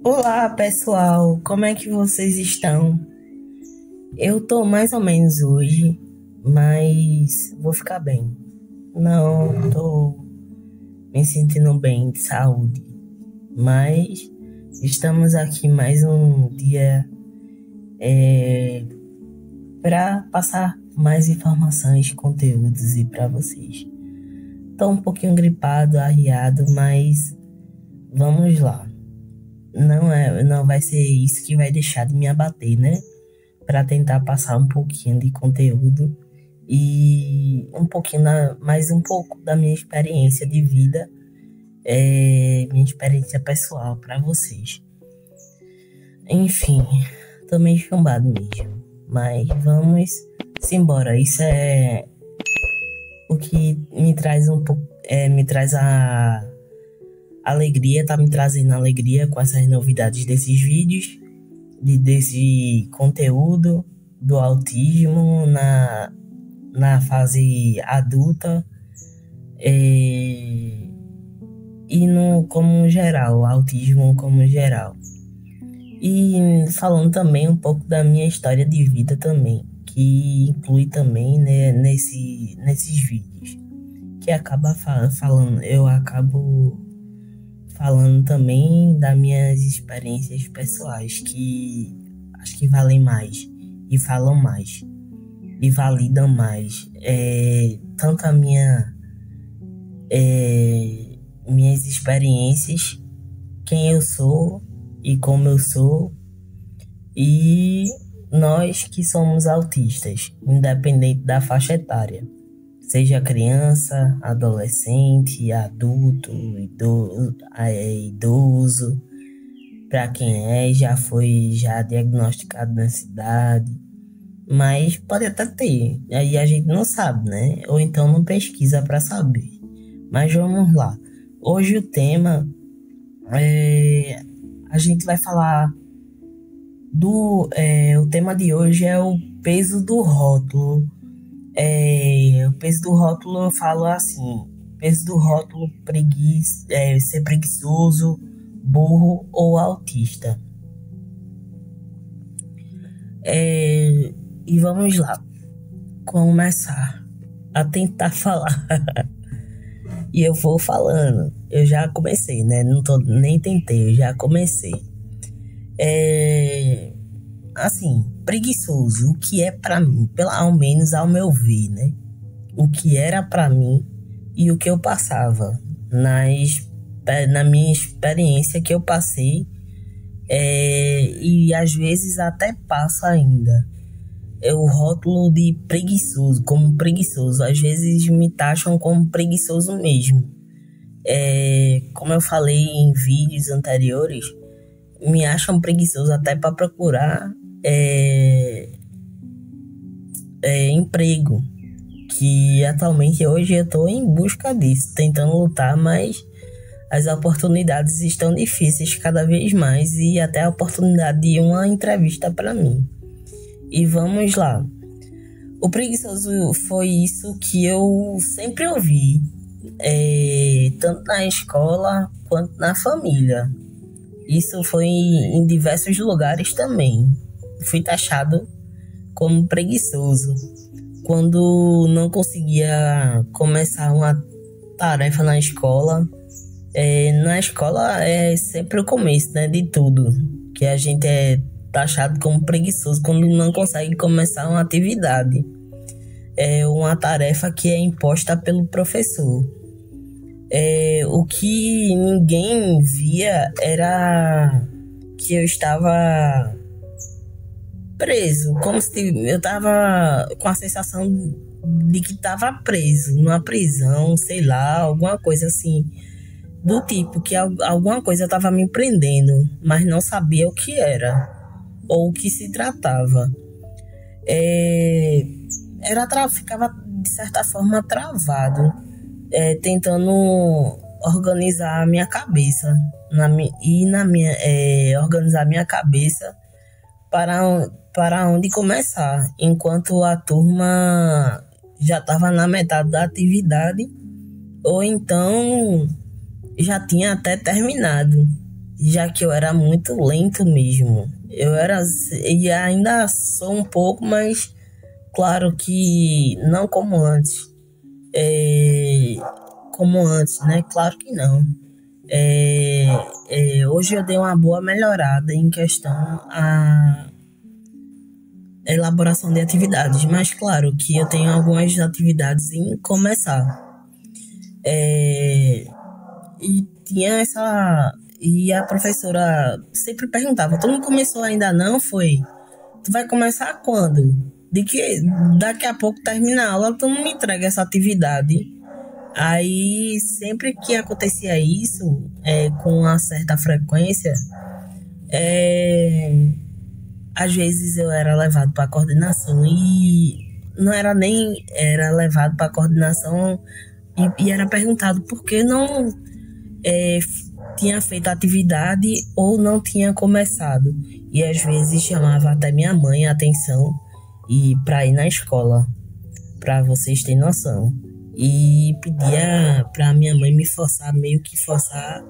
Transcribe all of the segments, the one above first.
Olá, pessoal, como é que vocês estão? Eu tô mais ou menos hoje, mas vou ficar bem. Não tô me sentindo bem de saúde, mas estamos aqui mais um dia para passar mais informações, conteúdos e para vocês. Tô um pouquinho gripado, arriado, mas vamos lá. Não vai ser isso que vai deixar de me abater, né? Para tentar passar um pouquinho de conteúdo e mais um pouco da minha experiência de vida, minha experiência pessoal para vocês. Enfim, tô meio chumbado mesmo, mas vamos embora. Isso é o que me traz um pouco, me traz a alegria, tá me trazendo alegria com essas novidades desses vídeos, desse conteúdo do autismo na fase adulta, e no como geral, autismo como geral. E falando também um pouco da minha história de vida também, que inclui também, né, nesses vídeos, que eu acabo falando também das minhas experiências pessoais, que acho que valem mais e falam mais e validam mais, tanto minhas experiências, quem eu sou e como eu sou, e nós que somos autistas, independente da faixa etária, seja criança, adolescente, adulto, idoso, para quem já foi diagnosticado na cidade, mas pode até ter, aí a gente não sabe, né? Ou então não pesquisa para saber. Mas vamos lá. Hoje o tema a gente vai falar o tema de hoje é o peso do rótulo. O peso do rótulo eu falo assim: peso do rótulo ser preguiçoso, burro ou autista. E vamos lá, começar a tentar falar. E eu vou falando. Eu já comecei, né? Nem tentei, eu já comecei. Assim, preguiçoso, o que é pra mim, ao menos ao meu ver, né? O que era pra mim e o que eu passava na minha experiência que eu passei, e às vezes até passa ainda. O rótulo de preguiçoso, como preguiçoso, às vezes me taxam como preguiçoso mesmo. Como eu falei em vídeos anteriores, me acham preguiçoso até para procurar emprego, que atualmente hoje eu estou em busca disso, tentando lutar, mas as oportunidades estão difíceis cada vez mais, e até a oportunidade de uma entrevista para mim. E vamos lá. O preguiçoso foi isso que eu sempre ouvi, tanto na escola quanto na família. Isso foi em diversos lugares também. Fui taxado como preguiçoso quando não conseguia começar uma tarefa na escola. Na escola é sempre o começo, né, de tudo, que a gente é taxado como preguiçoso quando não consegue começar uma atividade. É uma tarefa que é imposta pelo professor. O que ninguém via era que eu estava preso, como se eu estava com a sensação de que estava preso numa prisão, sei lá, alguma coisa assim, do tipo que alguma coisa estava me prendendo, mas não sabia o que era ou o que se tratava. Ficava de certa forma travado, tentando organizar a minha cabeça organizar minha cabeça para onde começar, enquanto a turma já estava na metade da atividade, ou então já tinha até terminado. já que eu era muito lento mesmo. Eu era, e ainda sou um pouco, mas claro que não como antes. É, como antes, né? Claro que não. É, hoje eu dei uma boa melhorada em questão a elaboração de atividades, mas claro que eu tenho algumas atividades em começar. É, e tinha essa. E a professora sempre perguntava: tu não começou ainda não? Foi? Tu vai começar quando? De que daqui a pouco termina a aula, tu não me entrega essa atividade. Aí, sempre que acontecia isso, com uma certa frequência, é, às vezes eu era levado para coordenação e não era nem era levado para coordenação e era perguntado por que não é, tinha feito a atividade ou não tinha começado. E às vezes chamava até minha mãe a atenção e para ir na escola, para vocês terem noção. E pedia para minha mãe me forçar, meio que forçar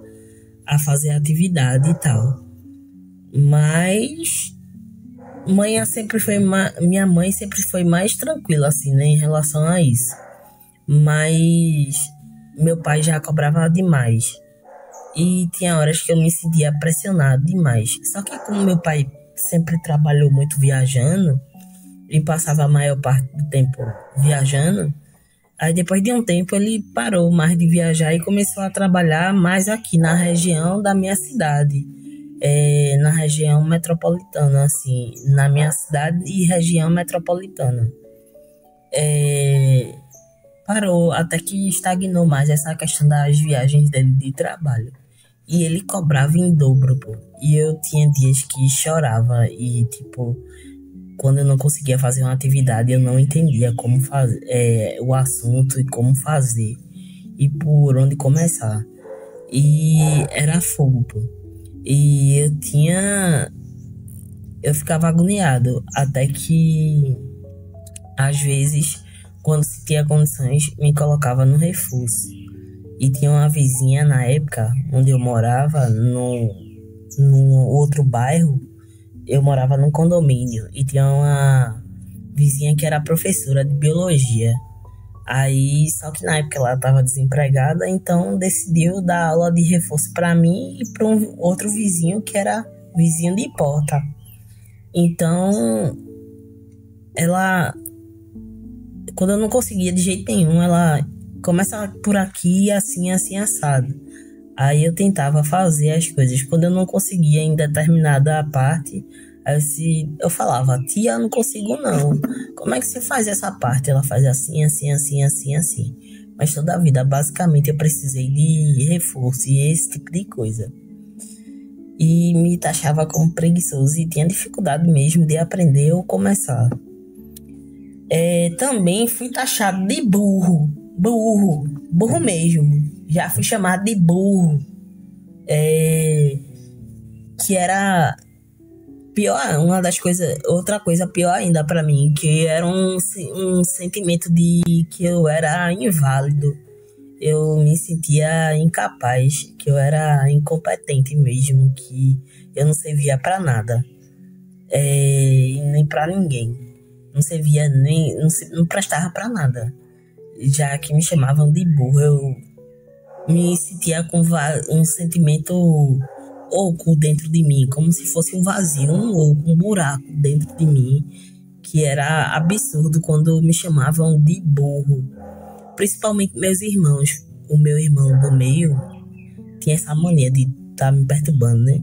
a fazer a atividade e tal. Mas minha mãe sempre foi mais tranquila assim, né, em relação a isso. Mas meu pai já cobrava demais. E tinha horas que eu me sentia pressionado demais. Só que como meu pai sempre trabalhou muito viajando e passava a maior parte do tempo viajando, aí depois de um tempo ele parou mais de viajar e começou a trabalhar mais aqui na região da minha cidade. Na região metropolitana, assim, na minha cidade e região metropolitana. Parou, até que estagnou mais essa questão das viagens dele de trabalho. E ele cobrava em dobro, pô. E eu tinha dias que chorava e, tipo, quando eu não conseguia fazer uma atividade, eu não entendia como fazer o assunto e como fazer e por onde começar. E era fogo, pô. E eu ficava agoniado, até que às vezes, quando se tinha condições, me colocava no reforço. E tinha uma vizinha na época onde eu morava, num outro bairro. Eu morava num condomínio e tinha uma vizinha que era professora de biologia. Aí, só que na época ela estava desempregada, então decidiu dar aula de reforço para mim e para um outro vizinho que era vizinho de porta. Então, ela, quando eu não conseguia de jeito nenhum, ela começa por aqui, assim, assim, assado. Aí eu tentava fazer as coisas. Quando eu não conseguia em determinada parte, eu falava: tia, eu não consigo não. Como é que você faz essa parte? Ela faz assim, assim, assim, assim, assim. Mas toda a vida, basicamente, eu precisei de reforço e esse tipo de coisa. E me taxava como preguiçoso e tinha dificuldade mesmo de aprender ou começar. Também fui taxado de burro mesmo. Já fui chamado de burro, que era pior, outra coisa pior ainda pra mim, que era um sentimento de que eu era inválido. Eu me sentia incapaz, que eu era incompetente mesmo, que eu não servia pra nada, nem pra ninguém. Não servia nem, não prestava pra nada. Já que me chamavam de burro, eu me sentia com um sentimento oco dentro de mim, como se fosse um vazio, um buraco dentro de mim, que era absurdo quando me chamavam de burro. Principalmente meus irmãos. O meu irmão do meio tinha essa mania de estar me perturbando, né?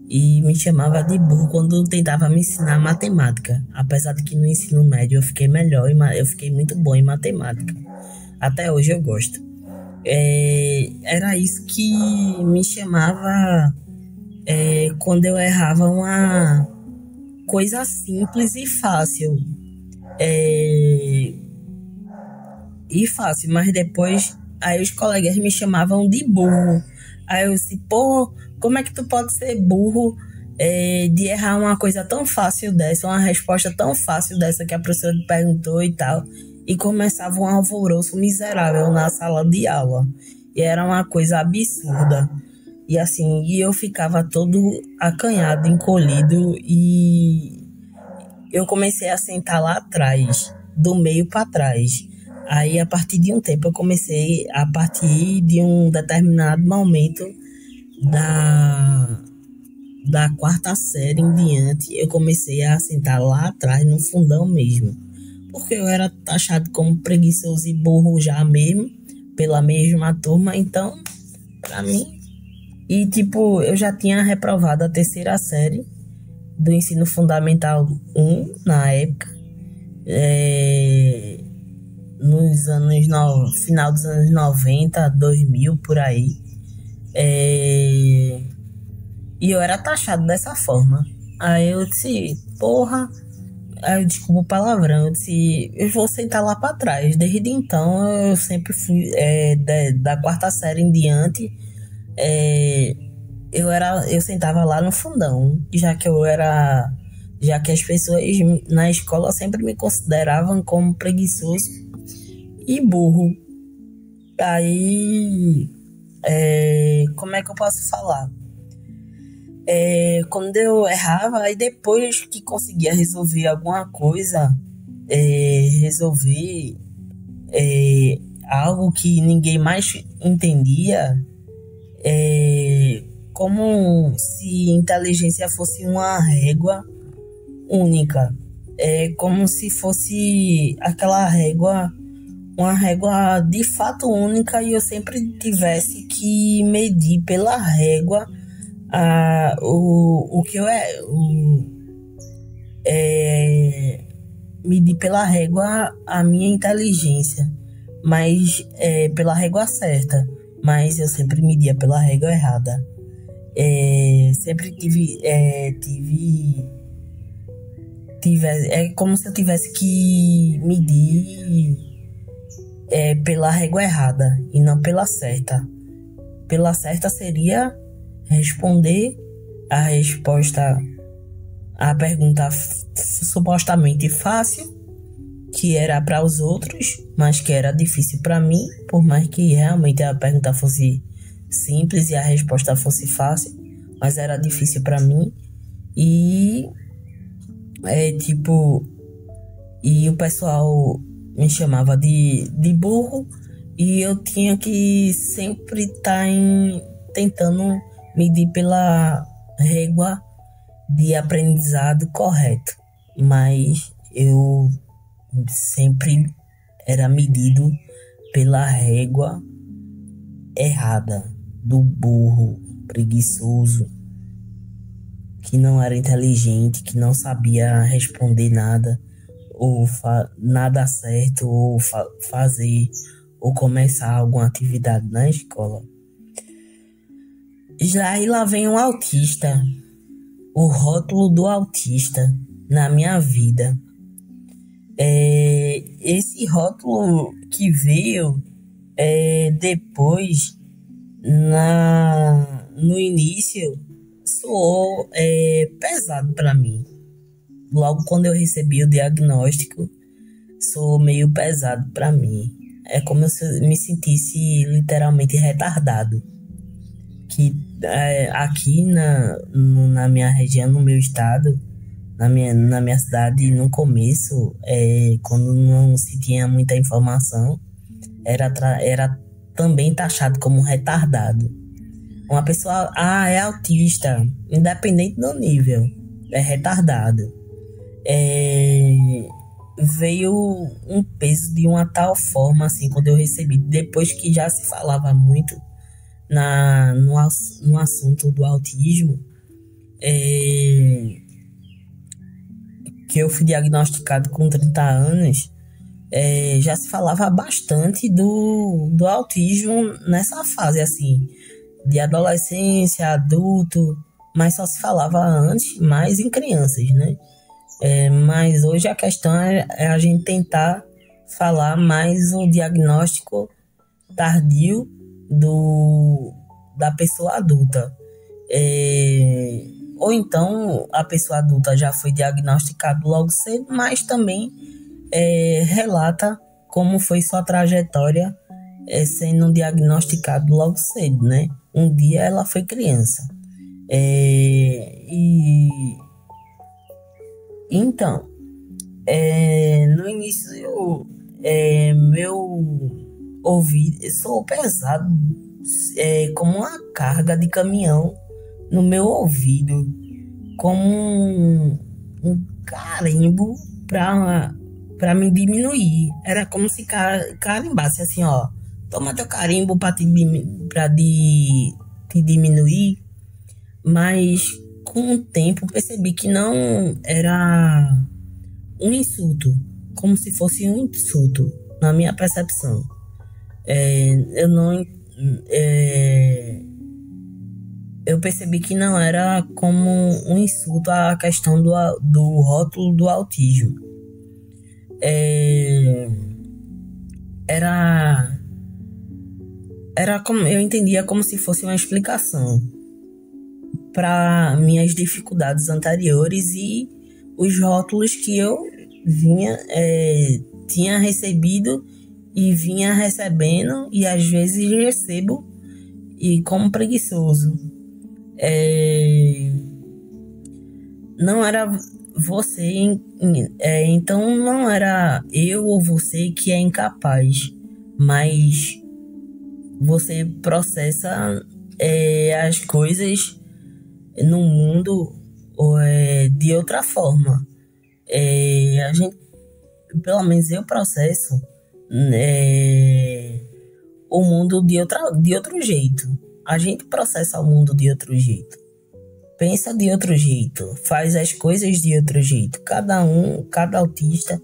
E me chamava de burro quando tentava me ensinar matemática. Apesar de que no ensino médio eu fiquei melhor, eu fiquei muito bom em matemática. Até hoje eu gosto. Era isso que me chamava quando eu errava uma coisa simples e fácil. Mas depois aí os colegas me chamavam de burro. Aí eu disse: pô, como é que tu pode ser burro de errar uma coisa tão fácil dessa, uma resposta tão fácil dessa que a professora te perguntou e tal. E começava um alvoroço miserável na sala de aula. E era uma coisa absurda. E assim, e eu ficava todo acanhado, encolhido, e eu comecei a sentar lá atrás, do meio para trás. Aí, a partir de um tempo, eu comecei, a partir de um determinado momento da, da quarta série em diante, eu comecei a sentar lá atrás, no fundão mesmo. Porque eu era taxado como preguiçoso e burro já mesmo, pela mesma turma, então, pra mim. E, tipo, eu já tinha reprovado a terceira série do ensino fundamental um na época, é, nos anos final dos anos 90, 2000 por aí. É, e eu era taxado dessa forma. Aí eu disse, porra. Aí eu desculpa o palavrão, eu disse, eu vou sentar lá pra trás. Desde então eu sempre fui, da quarta série em diante, é, eu sentava lá no fundão, já que as pessoas na escola sempre me consideravam como preguiçoso e burro. Aí, como é que eu posso falar? Quando eu errava, aí depois que conseguia resolver alguma coisa, resolver algo que ninguém mais entendia, como se inteligência fosse uma régua única. É como se fosse aquela régua, uma régua de fato única, e eu sempre tivesse que medir pela régua o que eu medir pela régua a minha inteligência, mas pela régua certa, mas eu sempre media pela régua errada. Sempre é como se eu tivesse que medir pela régua errada e não pela certa. Pela certa seria responder a resposta à pergunta supostamente fácil, que era para os outros, mas que era difícil para mim, por mais que realmente a pergunta fosse simples e a resposta fosse fácil, mas era difícil para mim. E e o pessoal me chamava de burro, e eu tinha que sempre estar tentando medir pela régua de aprendizado correto, mas eu sempre era medido pela régua errada, do burro, preguiçoso, que não era inteligente, que não sabia responder nada, ou nada certo, ou fazer, ou começar alguma atividade na escola. E lá vem um autista, o rótulo do autista na minha vida. Esse rótulo que veio depois, no início, soou pesado para mim. Logo quando eu recebi o diagnóstico, soou meio pesado para mim. É como se eu me sentisse literalmente retardado. Que aqui na minha região, no meu estado, na minha cidade, no começo, quando não se tinha muita informação, era também taxado como retardado. Uma pessoa, é autista, independente do nível, é retardado. Veio um peso de uma tal forma, assim, quando eu recebi, depois que já se falava muito no assunto do autismo, que eu fui diagnosticado com 30 anos, já se falava bastante do autismo nessa fase, assim, de adolescência, adulto, mas só se falava antes mais em crianças, né? Mas hoje a questão é a gente tentar falar mais o diagnóstico tardio da pessoa adulta. Ou então a pessoa adulta já foi diagnosticada logo cedo, mas também relata como foi sua trajetória sendo diagnosticado logo cedo, né? Um dia ela foi criança. E então, no início, meu ouvido soou pesado, como uma carga de caminhão no meu ouvido, como um carimbo pra me diminuir. Era como se carimbasse assim, ó. Toma teu carimbo te diminuir. Mas com o tempo percebi que não era um insulto, como se fosse um insulto na minha percepção. Eu não eu percebi que não era como um insulto à questão do rótulo do autismo. Era como eu entendia, como se fosse uma explicação para minhas dificuldades anteriores e os rótulos que eu tinha recebido e vinha recebendo, e às vezes recebo, e como preguiçoso. Não era você, então não era eu ou você que é incapaz, mas você processa as coisas no mundo de outra forma. A gente, pelo menos eu processo o mundo de outro jeito. A gente processa o mundo de outro jeito, pensa de outro jeito, faz as coisas de outro jeito. Cada autista,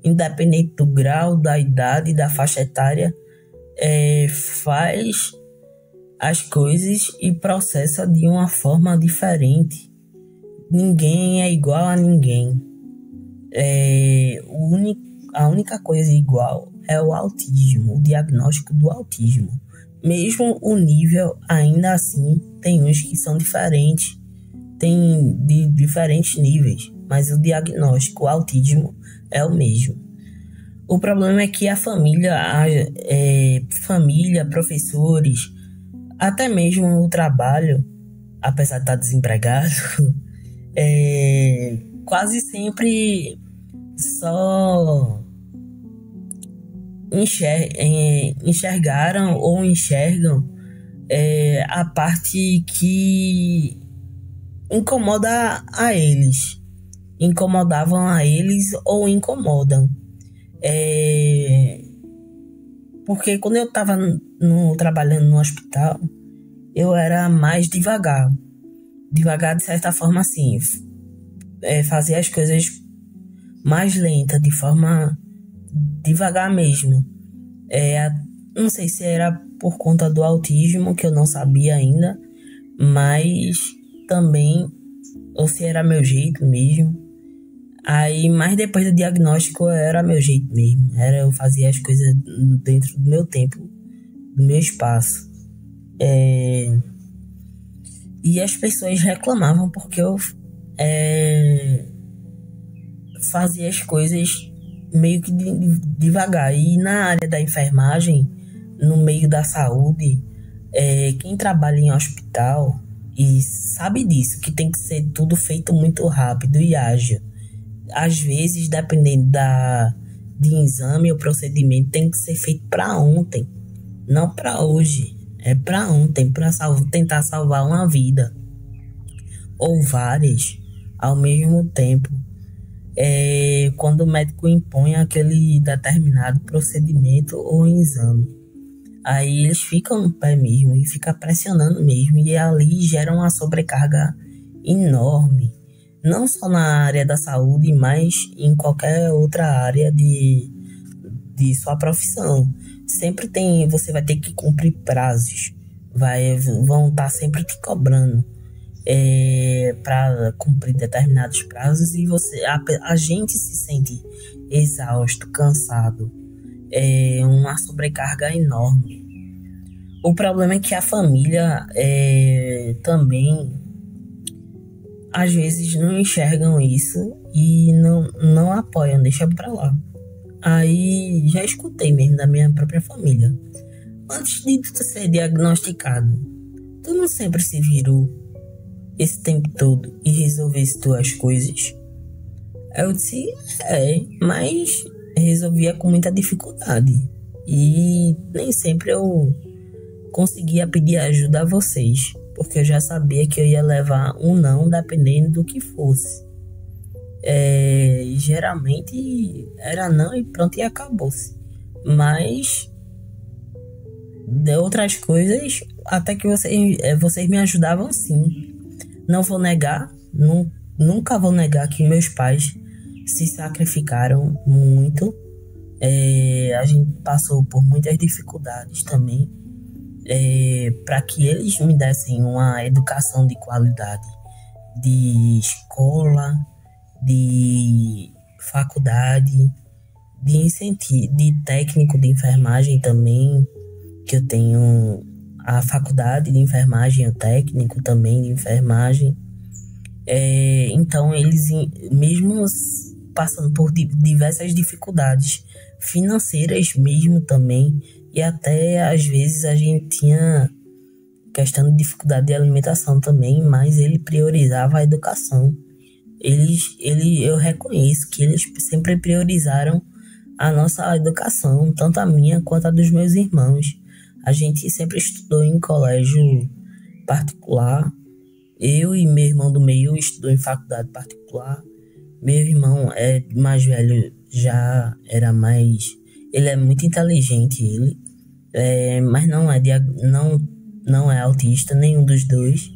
independente do grau, da idade, da faixa etária, faz as coisas e processa de uma forma diferente. Ninguém é igual a ninguém. A única coisa igual é o autismo, o diagnóstico do autismo. Mesmo o nível, ainda assim, tem uns que são diferentes, tem de diferentes níveis, mas o diagnóstico, o autismo, é o mesmo. O problema é que a família, professores, até mesmo o trabalho, apesar de estar desempregado, quase sempre só enxergaram ou enxergam a parte que incomodavam a eles ou incomodam. Porque quando eu estava trabalhando no hospital, eu era mais devagar de certa forma, assim, fazia as coisas mais lenta, de forma devagar mesmo. Não sei se era por conta do autismo, que eu não sabia ainda, mas também, ou se era meu jeito mesmo. Mas depois do diagnóstico era meu jeito mesmo. Eu fazia as coisas dentro do meu tempo, do meu espaço. E as pessoas reclamavam porque eu fazia as coisas meio que devagar. E na área da enfermagem, no meio da saúde, quem trabalha em hospital e sabe disso, que tem que ser tudo feito muito rápido e ágil. Às vezes, dependendo de exame ou procedimento, tem que ser feito para ontem, não para hoje. É para ontem, para tentar salvar uma vida ou várias ao mesmo tempo. Quando o médico impõe aquele determinado procedimento ou exame, aí eles ficam no pé mesmo e ficam pressionando mesmo, e ali gera uma sobrecarga enorme, não só na área da saúde, mas em qualquer outra área de sua profissão. Sempre você vai ter que cumprir prazos, vão estar sempre te cobrando para cumprir determinados prazos, e a gente se sente exausto, cansado, uma sobrecarga enorme. O problema é que a família também às vezes não enxergam isso e não apoiam, deixam pra lá. Aí já escutei mesmo da minha própria família. antes de tu ser diagnosticado, tu não sempre se virou esse tempo todo e resolvesse tuas coisas? Aí eu disse, mas resolvia com muita dificuldade. E nem sempre eu conseguia pedir ajuda a vocês, porque eu já sabia que eu ia levar um não, dependendo do que fosse. Geralmente era não e pronto, e acabou-se. Mas de outras coisas, até que vocês me ajudavam sim. Não vou negar, nunca vou negar que meus pais se sacrificaram muito. A gente passou por muitas dificuldades também, para que eles me dessem uma educação de qualidade, de escola, de faculdade, de incentivo, de técnico de enfermagem também, que eu tenho a faculdade de enfermagem, o técnico também de enfermagem. Então eles, mesmo passando por diversas dificuldades financeiras mesmo também, e até às vezes a gente tinha questão de dificuldade de alimentação também, mas ele priorizava a educação. Eu reconheço que eles sempre priorizaram a nossa educação, tanto a minha quanto a dos meus irmãos. A gente sempre estudou em colégio particular. Eu e meu irmão do meio estudou em faculdade particular. Meu irmão mais velho, já era mais... Ele é muito inteligente, mas não é autista, nenhum dos dois.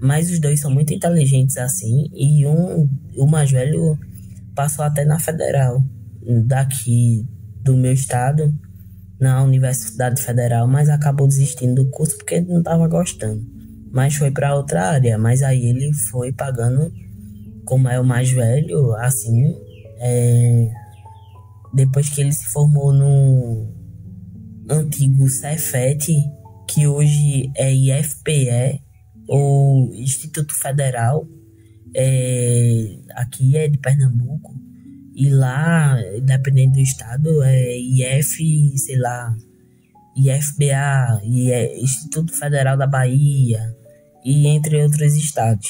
Mas os dois são muito inteligentes assim. E o mais velho passou até na federal, daqui do meu estado, na Universidade Federal, mas acabou desistindo do curso porque ele não estava gostando. Mas foi para outra área. Mas aí ele foi pagando, como é o mais velho, assim, depois que ele se formou no antigo Cefet, que hoje é IFPE, ou Instituto Federal, aqui é de Pernambuco, e lá, dependendo do estado, é IFBA, Instituto Federal da Bahia, e entre outros estados.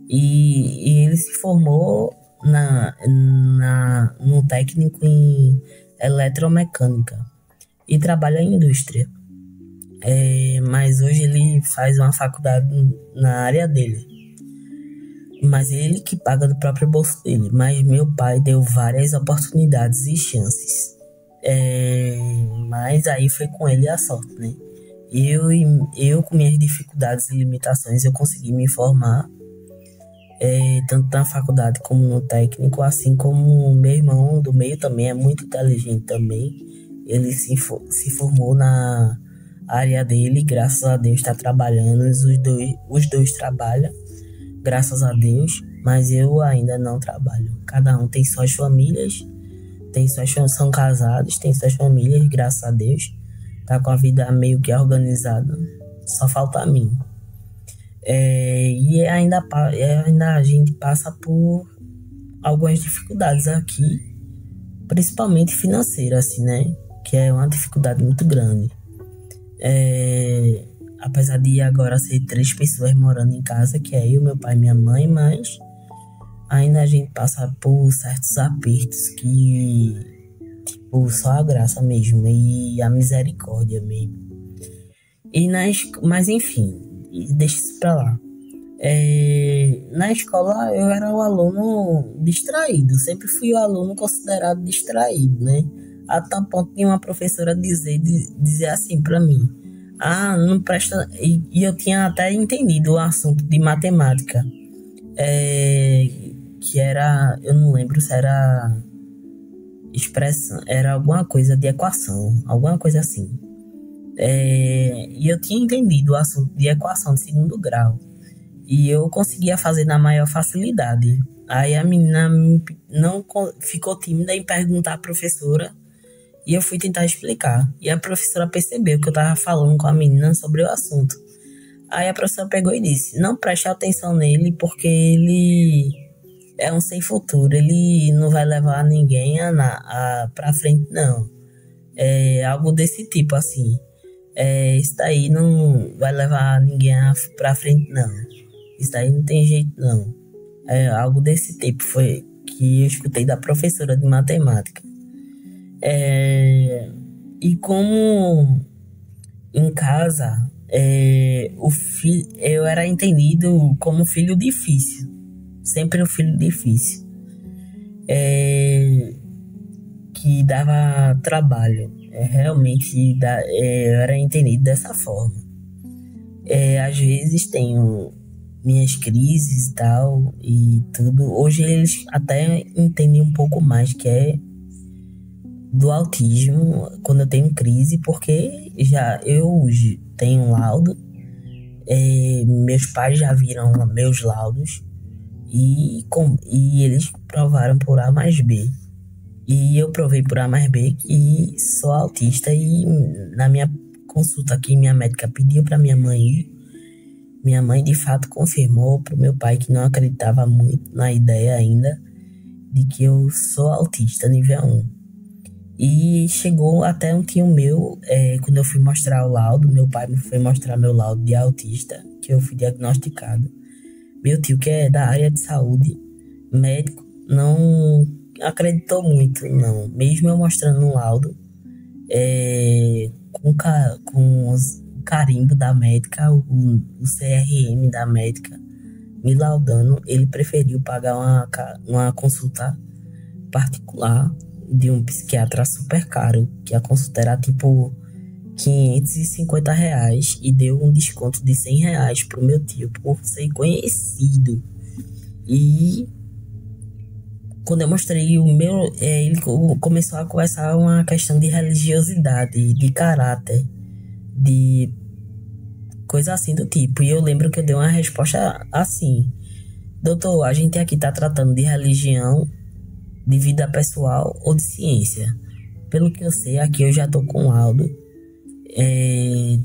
E ele se formou no técnico em eletromecânica e trabalha em indústria. Mas hoje ele faz uma faculdade na área dele. Mas ele que paga do próprio bolso dele. Mas meu pai deu várias oportunidades e chances. Mas aí foi com ele a sorte, né? Eu com minhas dificuldades e limitações, eu consegui me formar, tanto na faculdade como no técnico, assim como meu irmão do meio também é muito inteligente também. Ele se formou na área dele, graças a Deus está trabalhando, os dois trabalham, graças a Deus, mas eu ainda não trabalho. Cada um tem suas famílias, são casados, tem suas famílias, graças a Deus, tá com a vida meio que organizada, só falta a mim. E ainda a gente passa por algumas dificuldades aqui, principalmente financeira, assim, né? Que é uma dificuldade muito grande. Apesar de agora ser 3 pessoas morando em casa, que é eu, meu pai e minha mãe, mas ainda a gente passa por certos apertos que, tipo, só a graça mesmo e a misericórdia mesmo. Mas enfim, deixa isso pra lá. Na escola eu era um aluno distraído, sempre fui um aluno considerado distraído, né? A tal ponto de uma professora dizer assim pra mim: não presta. E eu tinha até entendido o assunto de matemática, que era, eu não lembro se era expressão, era alguma coisa de equação, alguma coisa assim. E eu tinha entendido o assunto de equação de segundo grau e eu conseguia fazer na maior facilidade. Aí a menina não ficou tímida em perguntar à professora e eu fui tentar explicar. E a professora percebeu que eu estava falando com a menina sobre o assunto. Aí a professora pegou e disse: não preste atenção nele porque ele é um sem futuro, ele não vai levar ninguém pra frente, não. Algo desse tipo, assim. Isso daí não vai levar ninguém pra frente, não. Isso daí não tem jeito, não. Algo desse tipo foi que eu escutei da professora de matemática. E como em casa, eu era entendido como filho difícil. Sempre o filho difícil. Que dava trabalho. Realmente eu era entendido dessa forma. Às vezes tenho minhas crises e tal, e tudo. Hoje eles até entendem um pouco mais que é do autismo quando eu tenho crise, porque já eu tenho um laudo, meus pais já viram meus laudos e eles provaram por A mais B. E eu provei por A mais B que sou autista, e na minha consulta aqui, minha médica pediu para minha mãe ir. Minha mãe de fato confirmou para o meu pai, que não acreditava muito na ideia ainda de que eu sou autista nível 1. E chegou até um tio meu, quando eu fui mostrar o laudo, meu pai me foi mostrar meu laudo de autista, que eu fui diagnosticado. Meu tio, que é da área de saúde, médico, não acreditou muito, não. Mesmo eu mostrando um laudo, com o carimbo da médica, o CRM da médica, me laudando, ele preferiu pagar uma consulta particular de um psiquiatra super caro, que a consulta era tipo R$ 550, e deu um desconto de R$ 100 pro meu tio, por ser conhecido. E quando eu mostrei o meu, ele começou a conversar uma questão de religiosidade, de caráter, de coisa assim do tipo. E eu lembro que eu dei uma resposta assim: doutor, a gente aqui tá tratando de religião, de vida pessoal ou de ciência? Pelo que eu sei, aqui eu já tô com laudo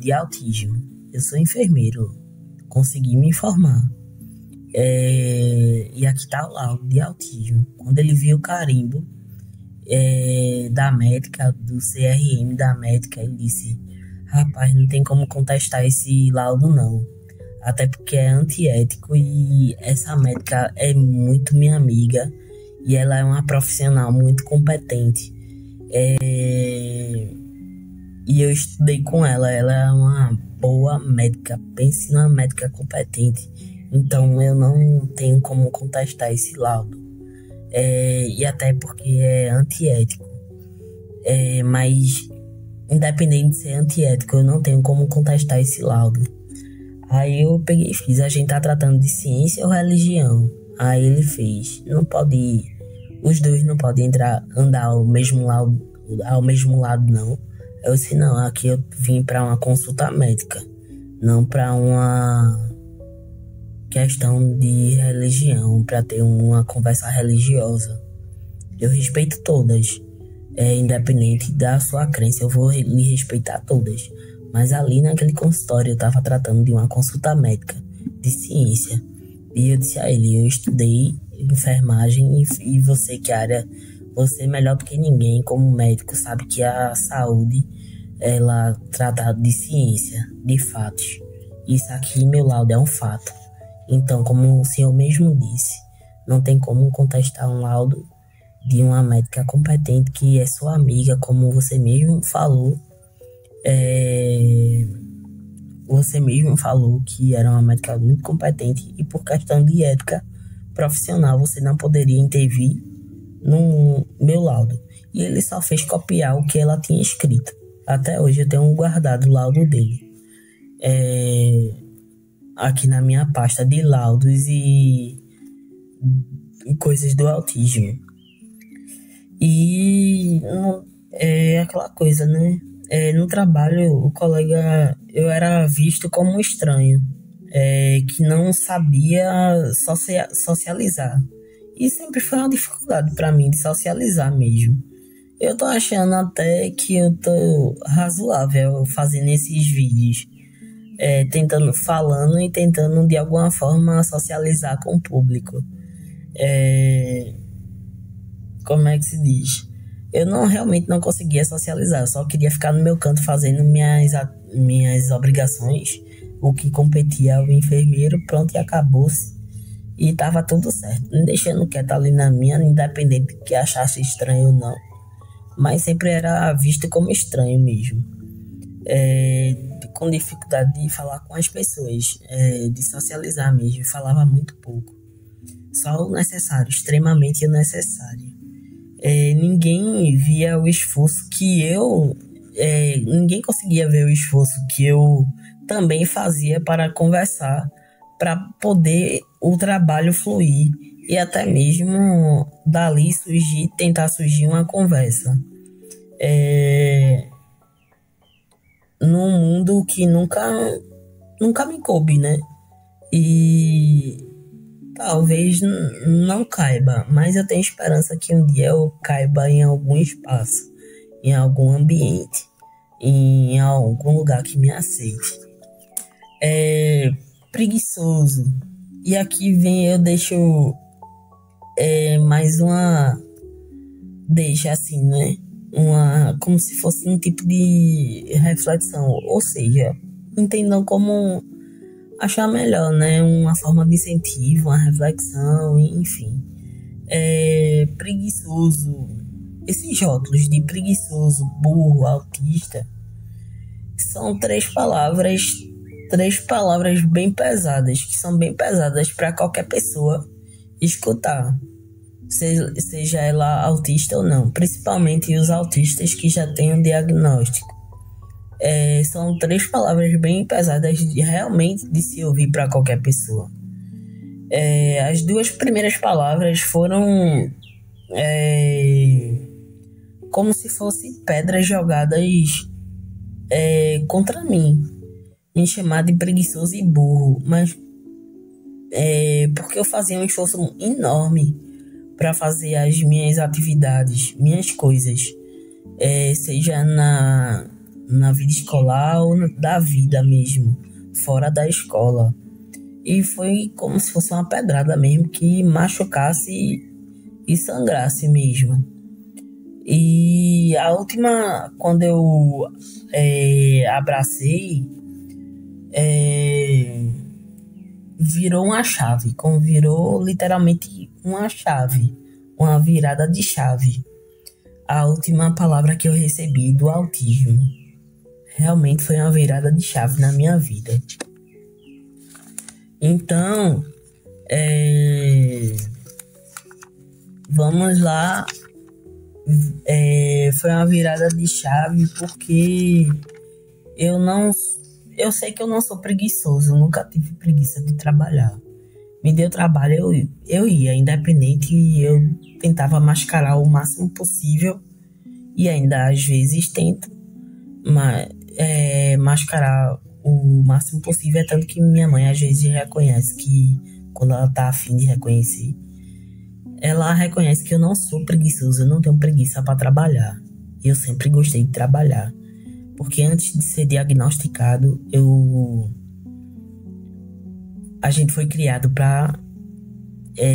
de autismo. Eu sou enfermeiro, consegui me informar. E aqui tá o laudo de autismo. Quando ele viu o carimbo da médica, do CRM da médica, ele disse: rapaz, não tem como contestar esse laudo, não. Até porque é antiético, e essa médica é muito minha amiga e ela é uma profissional muito competente. E eu estudei com ela. Ela é uma boa médica. Pense numa médica competente. Então eu não tenho como contestar esse laudo. E até porque é antiético. Mas independente de ser antiético, eu não tenho como contestar esse laudo. Aí eu peguei e fiz: a gente tá tratando de ciência ou religião? Aí ele fez: não pode ir, os dois não podem andar ao mesmo lado, não. Eu disse: não, aqui eu vim para uma consulta médica, não para uma questão de religião, para ter uma conversa religiosa. Eu respeito todas, independente da sua crença, eu vou lhe respeitar todas. Mas ali naquele consultório eu estava tratando de uma consulta médica de ciência. E eu disse a ele: eu estudei enfermagem, e você você melhor do que ninguém como médico sabe que a saúde, ela trata de ciência, de fatos. Isso aqui, meu laudo, é um fato. Então, como o senhor mesmo disse, não tem como contestar um laudo de uma médica competente, que é sua amiga, como você mesmo falou. Você mesmo falou que era uma médica muito competente, e por questão de ética profissional você não poderia intervir no meu laudo. E ele só fez copiar o que ela tinha escrito. Até hoje eu tenho guardado o laudo dele aqui na minha pasta de laudos e coisas do autismo. E é aquela coisa, né? No trabalho, o colega, eu era visto como um estranho, que não sabia socializar. E sempre foi uma dificuldade para mim de socializar mesmo. Eu tô achando até que eu tô razoável fazendo esses vídeos, falando e tentando de alguma forma socializar com o público. Como é que se diz? eu não realmente não conseguia socializar, eu só queria ficar no meu canto fazendo minhas obrigações, o que competia ao enfermeiro, pronto, e acabou-se. E tava tudo certo, me deixando quieto ali na minha, independente de que achasse estranho ou não. Mas sempre era visto como estranho mesmo. Com dificuldade de falar com as pessoas, de socializar mesmo, falava muito pouco. Só o necessário, extremamente o necessário. Ninguém via o esforço que eu... ninguém conseguia ver o esforço que eu também fazia para conversar, para poder o trabalho fluir e até mesmo dali tentar surgir uma conversa. Num mundo que nunca me coube, né? E talvez não caiba, mas eu tenho esperança que um dia eu caiba em algum espaço, em algum ambiente, em algum lugar que me aceite. Preguiçoso. E aqui eu deixo mais uma... Deixa assim, né? Como se fosse um tipo de reflexão. Ou seja, entendam como achar melhor, né? Uma forma de incentivo, uma reflexão, enfim. Preguiçoso. Esses rótulos de preguiçoso, burro, autista são três palavras bem pesadas, que são bem pesadas para qualquer pessoa escutar, seja ela autista ou não, principalmente os autistas que já têm um diagnóstico. São três palavras bem pesadas realmente de se ouvir para qualquer pessoa. As duas primeiras palavras foram como se fossem pedras jogadas contra mim, me chamar de preguiçoso e burro, mas porque eu fazia um esforço enorme para fazer as minhas atividades, minhas coisas, seja na vida escolar ou da vida mesmo, fora da escola. E foi como se fosse uma pedrada mesmo que machucasse e sangrasse mesmo. E a última, quando eu abracei, virou uma chave, virou literalmente uma chave, uma virada de chave. A última palavra que eu recebi do autismo realmente foi uma virada de chave na minha vida. Então, vamos lá. Foi uma virada de chave porque eu sei que eu não sou preguiçoso, eu nunca tive preguiça de trabalhar. Me deu trabalho, eu ia, independente, e eu tentava mascarar o máximo possível, e ainda às vezes tento mascarar o máximo possível, é tanto que minha mãe às vezes reconhece que, quando ela tá afim de reconhecer, ela reconhece que eu não sou preguiçoso, eu não tenho preguiça para trabalhar. Eu sempre gostei de trabalhar. Porque antes de ser diagnosticado, a gente foi criado para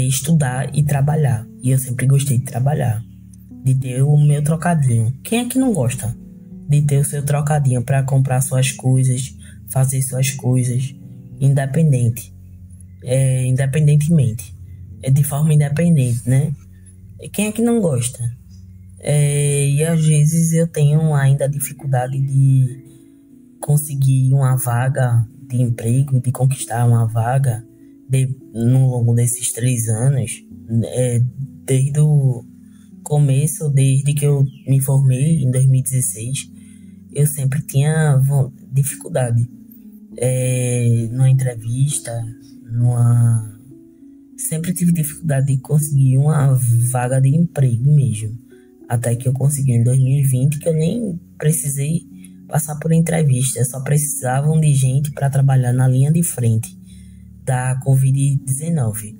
estudar e trabalhar. E eu sempre gostei de trabalhar, de ter o meu trocadinho. Quem é que não gosta de ter o seu trocadinho para comprar suas coisas, fazer suas coisas, independentemente, de forma independente, né? Quem é que não gosta? E às vezes eu tenho ainda dificuldade de conseguir uma vaga de emprego, de conquistar uma vaga no longo desses 3 anos, desde o começo, desde que eu me formei em 2016, eu sempre tinha dificuldade numa entrevista, sempre tive dificuldade de conseguir uma vaga de emprego mesmo. Até que eu consegui em 2020, que eu nem precisei passar por entrevista, só precisavam de gente para trabalhar na linha de frente da Covid-19.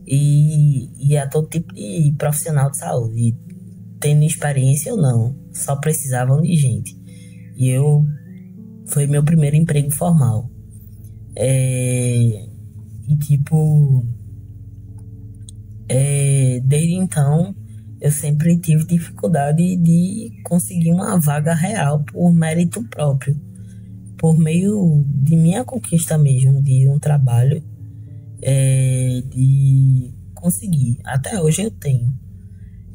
E a todo tipo de profissional de saúde, tendo experiência ou não, só precisavam de gente. E foi meu primeiro emprego formal. Desde então, eu sempre tive dificuldade de conseguir uma vaga real por mérito próprio, por meio de minha conquista mesmo, de um trabalho, de conseguir. Até hoje eu tenho.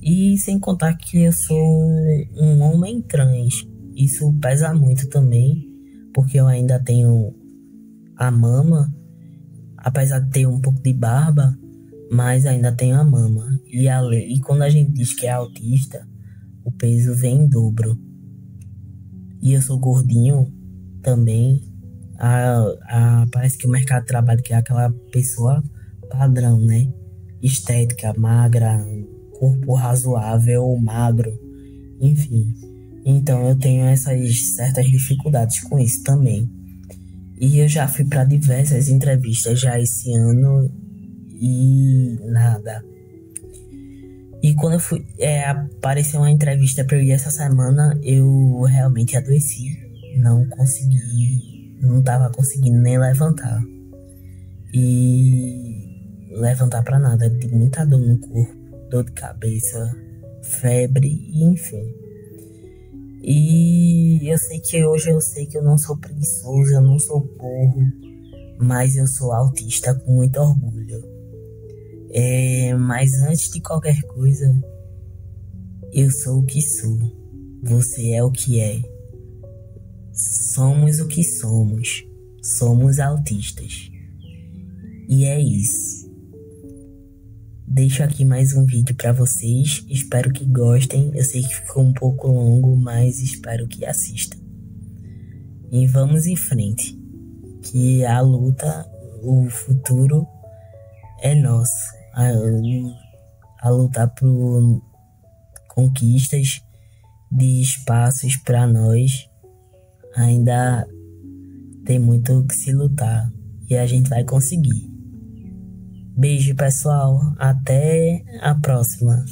E sem contar que eu sou um homem trans. Isso pesa muito também, porque eu ainda tenho a mama, apesar de ter um pouco de barba, mas ainda tenho a mama. E quando a gente diz que é autista, o peso vem em dobro. E eu sou gordinho também. Parece que o mercado de trabalho quer aquela pessoa padrão, né? Estética, magra, corpo razoável, magro, enfim. Então eu tenho essas certas dificuldades com isso também. E eu já fui para diversas entrevistas já esse ano e nada. E quando eu fui, apareceu uma entrevista para eu ir essa semana, eu realmente adoeci. Não tava conseguindo nem levantar. E levantar para nada, de muita dor no corpo, dor de cabeça, febre, enfim. E eu sei que eu não sou preguiçoso, eu não sou burro, mas eu sou autista com muito orgulho. Mas antes de qualquer coisa, eu sou o que sou, você é o que é. Somos o que somos autistas. E é isso. Deixo aqui mais um vídeo pra vocês, espero que gostem. Eu sei que ficou um pouco longo, mas espero que assistam. E vamos em frente, que a luta, o futuro é nosso. A lutar por conquistas de espaços pra nós. Ainda tem muito que se lutar e a gente vai conseguir. Beijo, pessoal. Até a próxima.